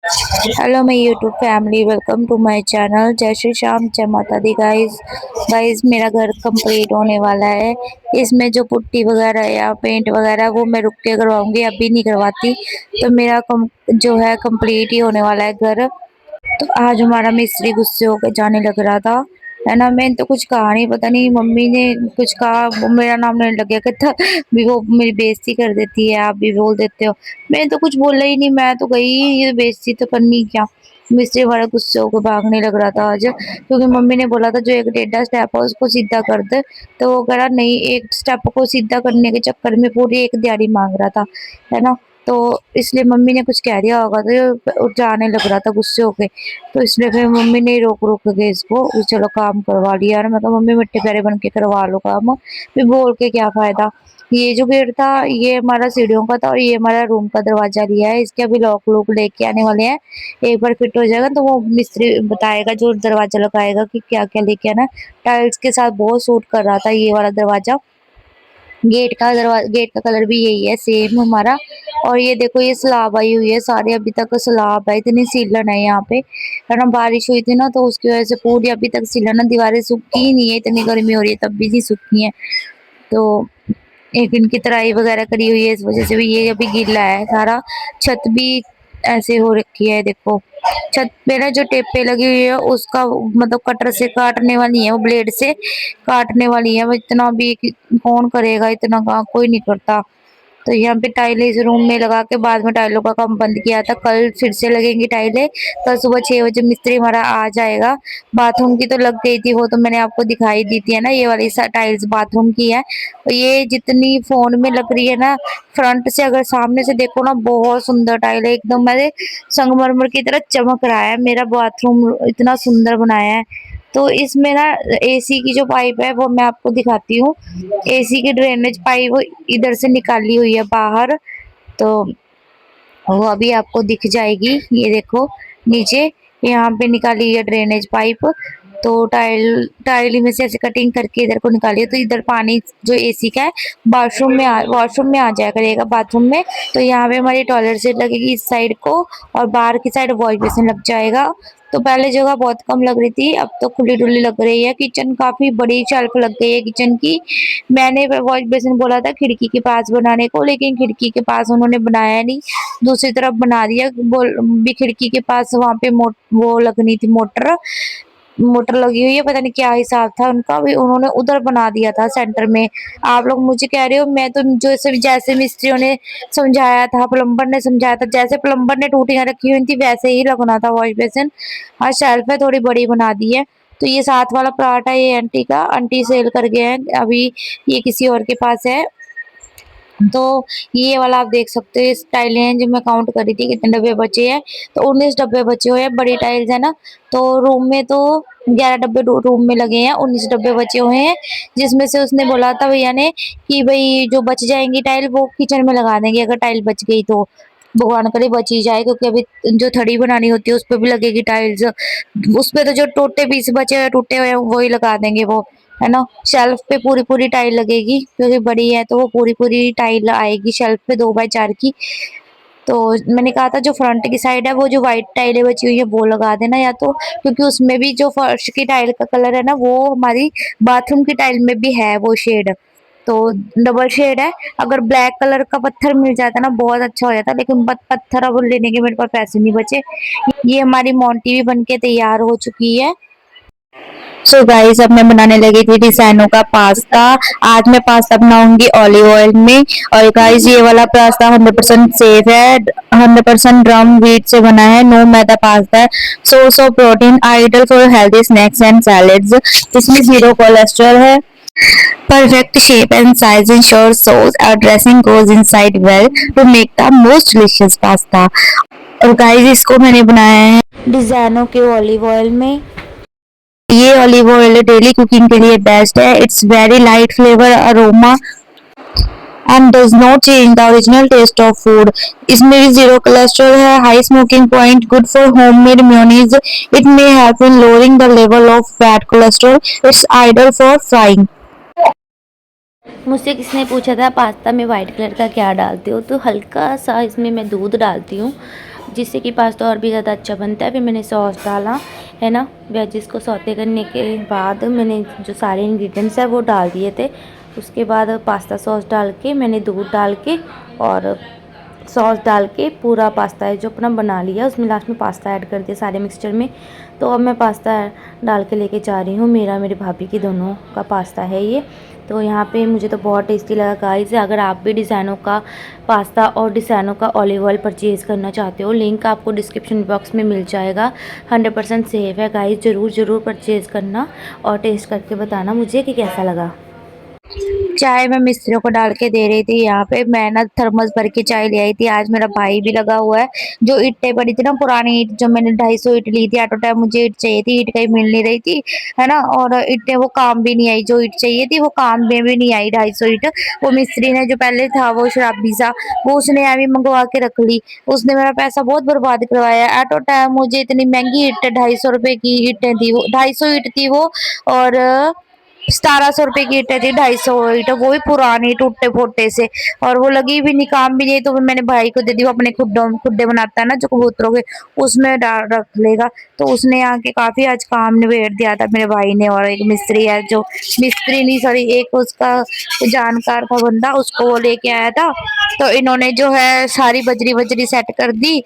Hello my YouTube family, welcome to my channel. जय श्री श्याम, जय माता दी। गाइस मेरा घर कंप्लीट होने वाला है। इसमें जो पुट्टी वगैरह या पेंट वगैरह वो मैं रुक के करवाऊंगी, अभी नहीं करवाती। तो मेरा जो है कंप्लीट ही होने वाला है घर। तो आज हमारा मिस्त्री गुस्से होकर जाने लग रहा था, है ना। मैंने तो कुछ कहा नहीं, पता नहीं मम्मी ने कुछ कहा, वो मेरा नाम लेने लग गया, कहता भी वो मेरी बेइज्जती कर देती है, आप भी बोल देते हो। मैंने तो कुछ बोला ही नहीं, मैं तो गई, ये बेइज्जती तो करनी क्या। मिस्त्री बड़ा गुस्से होकर भागने लग रहा था आज, क्योंकि मम्मी ने बोला था जो एक टेढ़ा स्टेप है उसको सीधा कर दे। तो वो कह रहा नहीं, एक स्टेप को सीधा करने के चक्कर में पूरी एक दिहाड़ी मांग रहा था, है ना। तो इसलिए मम्मी ने कुछ कह दिया होगा, तो ये जाने लग रहा था गुस्से होके। तो इसलिए फिर मम्मी ने रोक रोक के इसको चलो काम करवा लिया यार। मैं कहा मम्मी मिट्टे प्यारे बन के करवा लो काम, फिर बोल के क्या फायदा। ये जो गेट था ये हमारा सीढ़ियों का था, और ये हमारा रूम का दरवाजा लिया है। इसके अभी लॉक लोक लेके आने वाले हैं। एक बार फिट हो जाएगा तो वो मिस्त्री बताएगा जो दरवाजा लगाएगा कि क्या क्या लेके आना है। टाइल्स के साथ बहुत सूट कर रहा था ये वाला दरवाजा। गेट का कलर भी यही है सेम हमारा। और ये देखो ये सलाब आई हुई है सारे, अभी तक सलाब है, इतनी सीलन है यहाँ पे, है ना। बारिश हुई थी ना तो उसकी वजह से पूरी अभी तक सीलन है, दीवारें सूखी ही नहीं है, इतनी गर्मी हो रही है तब भी नहीं सूखी है। तो एक इनकी तराई वगैरह करी हुई है, इस वजह से भी ये अभी गीला है सारा। छत भी ऐसे हो रखी है, देखो छत पे ना जो टेपे लगी हुई है उसका मतलब कटर से काटने वाली है, वो ब्लेड से काटने वाली है। वो इतना भी कौन करेगा, इतना काम कोई नहीं करता। तो यहाँ पे टाइलें इस रूम में लगा के बाद में टाइलों का काम बंद किया था। कल फिर से लगेंगी टाइलें, कल सुबह 6 बजे मिस्त्री हमारा आ जाएगा। बाथरूम की तो लग गई थी, वो तो मैंने आपको दिखाई दी थी, है ना। ये वाली टाइल्स बाथरूम की है। और ये जितनी फोन में लग रही है ना, फ्रंट से अगर सामने से देखो ना, बहुत सुंदर टाइल है एकदम, मेरे संगमरमर की तरह चमक रहा है। मेरा बाथरूम इतना सुंदर बनाया है। तो इसमें ना एसी की जो पाइप है वो मैं आपको दिखाती हूँ। एसी की ड्रेनेज पाइप इधर से निकाली हुई है बाहर, तो वो अभी आपको दिख जाएगी। ये देखो नीचे यहाँ पे निकाली हुई है ड्रेनेज पाइप। तो टाइल टाइल में से ऐसे कटिंग करके इधर को निकाली है, तो इधर पानी जो एसी का है वॉशरूम में आ जाया करेगा बाथरूम में। तो यहाँ पे हमारी टॉयलेट सीट लगेगी इस साइड को, और बाहर की साइड वॉश बेसिन लग जाएगा। तो पहले जगह बहुत कम लग रही थी, अब तो खुली डुली लग रही है। किचन काफी बड़ी शेल्फ लग गई है किचन की। मैंने वॉश बेसिन बोला था खिड़की के पास बनाने को, लेकिन खिड़की के पास उन्होंने बनाया नहीं, दूसरी तरफ बना दिया। बोल भी खिड़की के पास वहां पे वो लगनी थी मोटर, मोटर लगी हुई है, पता नहीं क्या हिसाब था उनका, भी उन्होंने उधर बना दिया था सेंटर में। आप लोग मुझे कह रहे हो, मैं तो जो जैसे मिस्त्रियों ने समझाया था, प्लम्बर ने समझाया था, जैसे प्लम्बर ने टूटियां रखी हुई थी वैसे ही लगना था वॉश बेसिन। हाँ शेल्फ है थोड़ी बड़ी बना दी है। तो ये साथ वाला प्लाट है, ये आंटी का, आंटी सेल कर गए हैं अभी, ये किसी और के पास है। तो ये वाला आप देख सकते हो, इस टाइलें हैं जो मैं काउंट करी थी कितने डब्बे बचे हैं। तो 19 डब्बे बचे हुए हैं, बड़ी टाइल्स है ना। तो रूम में तो 11 डब्बे रूम में लगे हैं, 19 डब्बे बचे हुए हैं। जिसमें से उसने बोला था भैया ने कि भाई जो बच जाएंगी टाइल वो किचन में लगा देंगे, अगर टाइल बच गई तो। भगवान करे बच ही जाए, क्योंकि अभी जो थड़ी बनानी होती है उस पर भी लगेगी टाइल्स। उस पे तो जो टूटे पीस बचे हुए टूटे हुए हैं वही लगा देंगे वो, है ना। शेल्फ पे पूरी पूरी टाइल लगेगी, क्योंकि बड़ी है तो वो पूरी पूरी टाइल आएगी शेल्फ पे 2x4 की। तो मैंने कहा था जो फ्रंट की साइड है वो जो व्हाइट टाइलें बची हुई है वो लगा देना, या तो क्योंकि उसमें भी जो फर्श की टाइल का कलर है ना वो हमारी बाथरूम की टाइल में भी है वो शेड। तो डबल शेड है। अगर ब्लैक कलर का पत्थर मिल जाता ना बहुत अच्छा हो जाता, लेकिन पत्थर अब लेने के मेरे पास पैसे नहीं बचे। ये हमारी मोंटी भी बनके तैयार हो चुकी है। सो गाइस अब मैं बनाने लगी थी डिजाइनों का पास्ता। आज मैं पास्ता बनाऊंगी ऑलिव ऑयल में। और गाइस ये वाला पास्ता 100% सेफ है, 100% ड्रम व्हीट से बना है, नो मैदा पास्ता है, source of protein, ideal for healthy snacks and salads. इसमें जीरो कोलेस्ट्रॉल है, perfect shape and size ensures sauce or dressing goes inside well to make the most delicious pasta। और guys इसको मैंने बनाया है डिजाइनों के ऑलिव ऑयल में। ये ऑलिव ऑयल डेली कुकिंग के लिए बेस्ट है, it's very light flavour aroma and does not change the original taste of food. इसमें भी जीरो कोलेस्ट्रॉल है, high smoking point, good for homemade mayonnaise, it may help in lowering the level of bad cholesterol, it's ideal for frying. मुझसे किसने पूछा था pasta में white colour का क्या डालते हो, तो हल्का सा इसमें मैं दूध डालती हूँ। जिससे कि पास्ता और भी ज़्यादा अच्छा बनता है। फिर मैंने सॉस डाला है ना, वेजिस को सौते करने के बाद मैंने जो सारे इंग्रेडिएंट्स है वो डाल दिए थे। उसके बाद पास्ता सॉस डाल के मैंने दूध डाल के और सॉस डाल के पूरा पास्ता है जो अपना बना लिया, उसमें लास्ट में पास्ता ऐड कर दिया सारे मिक्सचर में। तो अब मैं पास्ता डाल के लेके जा रही हूँ, मेरा मेरी भाभी की दोनों का पास्ता है ये। तो यहाँ पे मुझे तो बहुत टेस्टी लगा गाइस। अगर आप भी डिज़ाइनों का पास्ता और डिज़ाइनों का ऑलिव ऑयल परचेज़ करना चाहते हो, लिंक आपको डिस्क्रिप्शन बॉक्स में मिल जाएगा। 100% सेफ़ है गाइस, ज़रूर परचेज़ करना और टेस्ट करके बताना मुझे कि कैसा लगा। चाय मैं मिस्त्रियों को डाल के दे रही थी। यहाँ पे मैं ना थर्मस भर के चाय ले आई थी। आज मेरा भाई भी लगा हुआ है। जो ईंटें पड़ी थी ना पुरानी ईंट, जो मैंने 250 ईंट ली थी, ऑटो टाइम मुझे ईंट चाहिए थी, ईंट कहीं मिल नहीं रही थी, है ना। और ईंटें वो काम भी नहीं आई, जो ईंट चाहिए थी वो काम में भी नहीं आई। 250 ईंट वो मिस्त्री ने जो पहले था वो शराबी सा, वो उसने अभी मंगवा के रख ली। उसने मेरा पैसा बहुत बर्बाद करवाया। ऑटो टाइम मुझे इतनी महंगी ईंट 250 रुपए की ईंटें थी वो, 250 ईंट थी वो। और 1700 रुपए की ईंटें थी, 250 ईंट, वो भी पुरानी टूटे फूटे से। और वो लगी भी नहीं, काम भी नहीं। तो मैंने भाई को दे दी, वो अपने खुड्डों खुड्डे बनाता है ना जो कबूतरों के, उसमें डाल रख लेगा। तो उसने आके काफी आज काम निबेड़ दिया था मेरे भाई ने। और एक मिस्त्री है, जो मिस्त्री नहीं सॉरी, एक उसका जानकार था बंदा, उसको वो लेके आया था। तो इन्होंने जो है सारी बजरी बजरी सेट कर दी।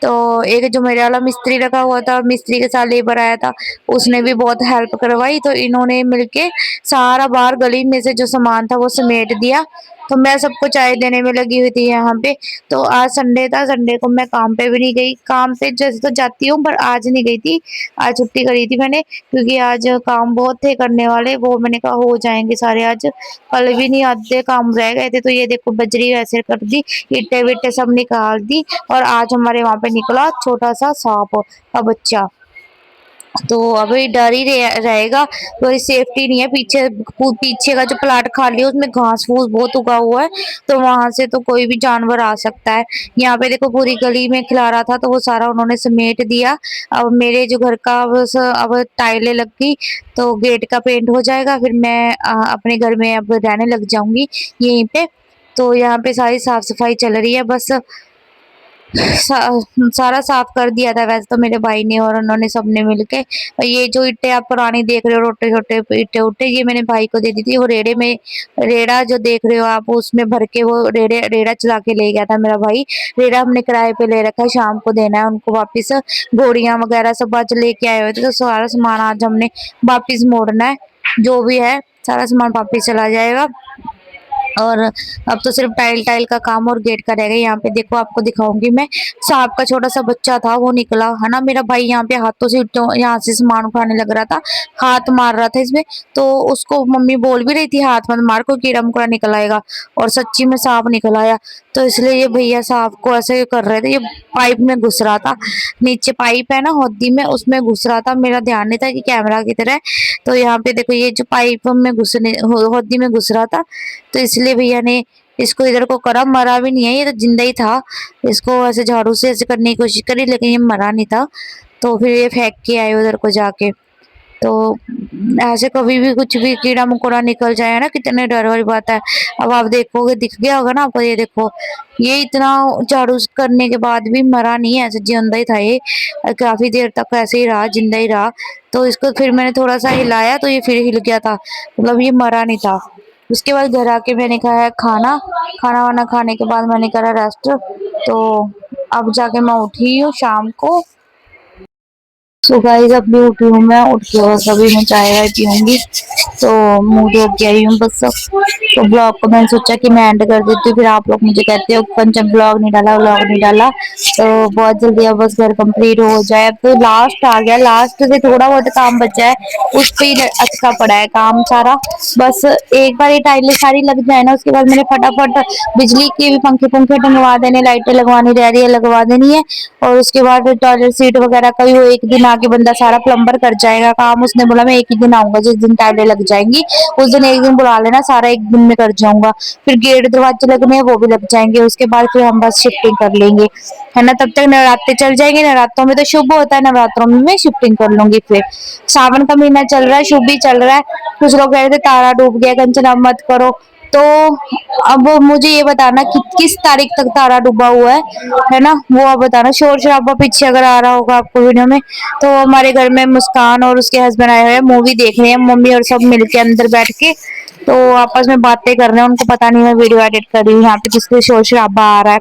तो एक जो मेरे वाला मिस्त्री रखा हुआ था, मिस्त्री के साथ लेबर आया था, उसने भी बहुत हेल्प करवाई। तो इन्होंने मिलके सारा बाहर गली में से जो सामान था वो समेट दिया। तो मैं सबको चाय देने में लगी हुई थी यहाँ पे। तो आज संडे था, संडे को मैं काम पे भी नहीं गई। काम पे जैसे तो जाती हूँ, पर आज नहीं गई थी। आज छुट्टी करी थी मैंने, क्योंकि आज काम बहुत थे करने वाले, वो मैंने कहा हो जाएंगे सारे आज। कल भी नहीं आधे काम रह गए थे। तो ये देखो बजरी ऐसे कर दी, ईंटे विटे सब निकाल दी। और आज हमारे वहां पे निकला छोटा सा सांप का बच्चा। तो अभी डर ही रहेगा, कोई सेफ्टी नहीं है। पीछे पीछे का जो प्लाट खाली है उसमें घास फूस बहुत उगा हुआ है, तो वहां से तो कोई भी जानवर आ सकता है। यहाँ पे देखो पूरी गली में खिला रहा था, तो वो सारा उन्होंने समेट दिया। अब मेरे जो घर का बस अब टाइलें लग गई, तो गेट का पेंट हो जाएगा, फिर मैं अपने घर में अब रहने लग जाऊंगी यहीं पे। तो यहाँ पे सारी साफ सफाई चल रही है बस। सा, सारा साफ कर दिया था वैसे तो मेरे भाई ने, और उन्होंने सबने मिलके। ये जो ईंटें आप पुरानी देख रहे हो, रोटे छोटे ईंटें उट्टे, ये मैंने भाई को दे दी थी। वो रेड़े में, रेड़ा जो देख रहे हो आप, उसमें भर के वो रेड़ा चला के ले गया था मेरा भाई। रेड़ा हमने किराए पे ले रखा है, शाम को देना है उनको वापिस। घोड़ियां वगैरह सब आज लेके आए हुए थे, तो सारा सामान आज हमने वापिस मोड़ना है। जो भी है सारा सामान वापिस चला जाएगा। और अब तो सिर्फ टाइल टाइल का काम और गेट का रह गया। यहाँ पे देखो, आपको दिखाऊंगी मैं। सांप का छोटा सा बच्चा था, वो निकला, है ना। मेरा भाई यहाँ पे हाथों से यहाँ से सामान उठाने लग रहा था, हाथ मार रहा था इसमें। तो उसको मम्मी बोल भी रही थी हाथ मत मार, कोई कीड़ा मकोड़ा निकल आएगा। और सच्ची में सांप निकल आया। तो इसलिए ये भैया सांप को ऐसे कर रहे थे। ये पाइप में घुस रहा था, नीचे पाइप है ना हौदी में, उसमें घुस रहा था। मेरा ध्यान नहीं था कि कैमरा की तरह। तो यहाँ पे देखो, ये जो पाइप में घुसने हौदी में घुस रहा था, तो इसलिए भैया ने इसको इधर को करा। मरा भी नहीं है, ये तो जिंदा ही था। इसको ऐसे झाड़ू से ऐसे करने की कोशिश करी, लेकिन ये मरा नहीं था। तो फिर ये फेंक के आए उधर को जाके। तो ऐसे कभी भी कुछ भी कीड़ा मकोड़ा निकल जाए ना, कितने डर वाली बात है। अब आप देखोगे, दिख गया होगा ना आपको, ये देखो, ये इतना झाड़ू करने के बाद भी मरा नहीं है, ऐसे जिंदा ही था ये। काफी देर तक ऐसे ही रहा, जिंदा ही रहा। तो इसको फिर मैंने थोड़ा सा हिलाया, तो ये फिर हिल गया था, मतलब ये मरा नहीं था। उसके बाद घर आके मैंने खाया खाना, खाना वाना खाने के बाद मैंने करा रेस्ट। तो अब जाके मैं उठी हूँ शाम को। सो गाइस, अब भी उठी हूँ मैं, उठ के बस अभी मैं चाय वाय पीऊंगी। तो मुंह धो के आई हूँ बस। तो ब्लॉग को मैंने सोचा कि मैं एंड कर देती हूँ, फिर आप लोग मुझे कहते हो पंचम ब्लॉग नहीं डाला, ब्लॉग नहीं डाला। तो बहुत जल्दी अब बस घर कंप्लीट हो जाए। अब तो लास्ट आ गया, लास्ट से थोड़ा बहुत काम बचा है, उस पे ही अटका पड़ा है काम सारा। बस एक बार ये टाइलें सारी लग जाए ना, उसके बाद मैंने फटाफट बिजली के भी पंखे पंखे टंगवा देने, लाइटें लगवानी रह रही है लगवा देनी है। और उसके बाद टॉयलेट सीट वगैरह का भी वो एक दिन आके बंदा सारा प्लम्बर कर जाएगा काम। उसने बोला मैं एक ही दिन आऊंगा, जिस दिन टाइलें लग जाएंगी उस दिन एक दिन बुला लेना, सारा एक दिन में कर जाऊंगा। फिर गेट दरवाजे लगने हैं, वो भी लग जाएंगे। उसके बाद फिर हम बस शिफ्टिंग कर लेंगे, है ना। तब तक नवरात्रे चल जाएंगे, नवरात्रों में तो शुभ होता है, नवरात्रों में मैं शिफ्टिंग कर लूंगी। फिर सावन का महीना चल रहा है, शुभ भी चल रहा है। कुछ लोग कह रहे थे तारा डूब गया, कंचन अब मत करो। तो अब मुझे ये बताना कि किस तारीख तक तारा डूबा हुआ है ना, वो आप बताना। शोर शराबा पीछे अगर आ रहा होगा आपको वीडियो में, तो हमारे घर में मुस्कान और उसके हस्बैंड आए हुए हैं, मूवी देख रहे हैं मम्मी और सब मिलके अंदर बैठ के, तो आपस में बातें कर रहे हैं। उनको पता नहीं मैं वीडियो एडिट कर रही हूँ, यहाँ पे किसके शोर शराबा आ रहा है।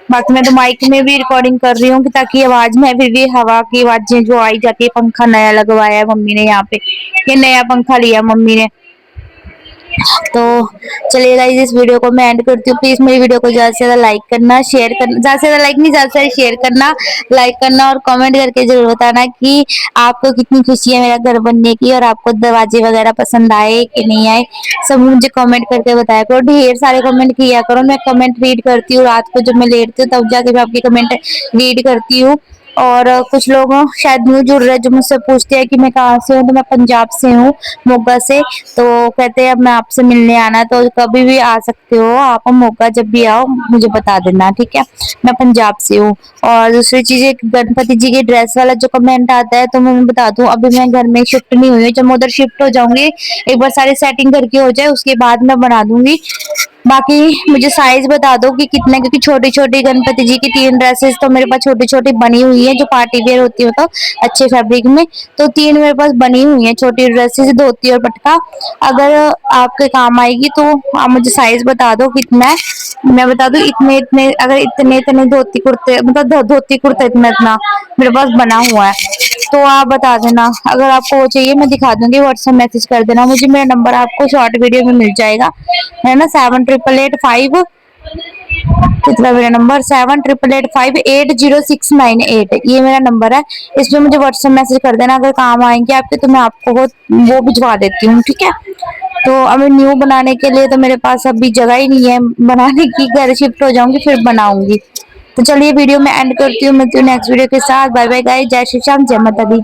बाकी मैं तो माइक में भी रिकॉर्डिंग कर रही हूँ कि ताकि आवाज में फिर भी हवा की आवाजें जो आई जाती है। पंखा नया लगवाया है मम्मी ने यहाँ पे, ये नया पंखा लिया मम्मी ने। तो चलिए गाइस, इस वीडियो को मैं एंड करती हूँ। प्लीज मेरी वीडियो को ज्यादा से ज्यादा लाइक करना, शेयर करना, ज्यादा से ज्यादा लाइक नहीं, ज्यादा से ज्यादा शेयर करना, लाइक करना और कमेंट करके जरूर बताना कि आपको कितनी खुशी है मेरा घर बनने की, और आपको दरवाजे वगैरह पसंद आए कि नहीं आए, सब मुझे कमेंट करके बताया करो। ढेर सारे कमेंट किया करो, मैं कमेंट रीड करती हूँ। रात को जब मैं लेटती हूँ तब जाके मैं आपके कमेंट रीड करती हूँ। और कुछ लोग शायद न्यू जुड़ रहे हैं जो मुझसे पूछते हैं कि मैं कहाँ से हूँ, तो मैं पंजाब से हूँ, मोगा से। तो कहते हैं अब मैं आपसे मिलने आना है, तो कभी भी आ सकते हो आप, मोगा जब भी आओ मुझे बता देना, ठीक है। मैं पंजाब से हूँ। और दूसरी चीज, एक गणपति जी की ड्रेस वाला जो कमेंट आता है, तो मैं बता दूं अभी मैं घर में शिफ्ट नहीं हुई हूँ। जब मैं उधर शिफ्ट हो जाऊंगी, एक बार सारी सेटिंग करके हो जाए, उसके बाद मैं बना दूंगी। बाकी मुझे साइज बता दो कि कितना, क्योंकि छोटी छोटी गणपति जी की 3 ड्रेसेस तो मेरे पास छोटी छोटी बनी हुई है, जो पार्टी वेयर होती है तो अच्छे फैब्रिक में। तो 3 मेरे पास बनी हुई है छोटी ड्रेसेस, धोती और पटका। अगर आपके काम आएगी तो आप मुझे साइज बता दो कितना है, मैं बता दूं इतने इतने। अगर इतने इतने धोती कुर्ते, मतलब धोती कुर्ता इतना इतना मेरे पास बना हुआ है, तो आप बता देना। अगर आपको वो चाहिए मैं दिखा दूंगी, व्हाट्सएप मैसेज कर देना मुझे। मेरा नंबर आपको शॉर्ट वीडियो में मिल जाएगा, है ना। 7888 कितना मेरा नंबर, 7888580698, ये मेरा नंबर है। इसमें मुझे व्हाट्सएप मैसेज कर देना अगर काम आएंगे आपके, तो मैं आपको वो भिजवा देती हूँ, ठीक है। तो अभी न्यू बनाने के लिए तो मेरे पास अभी जगह ही नहीं है बनाने की, घर शिफ्ट हो जाऊंगी फिर बनाऊंगी। तो चलिए वीडियो में एंड करती हूँ, मिलती हूँ नेक्स्ट वीडियो के साथ। बाय बाय गाइस, जय श्री श्याम, जय माता दी।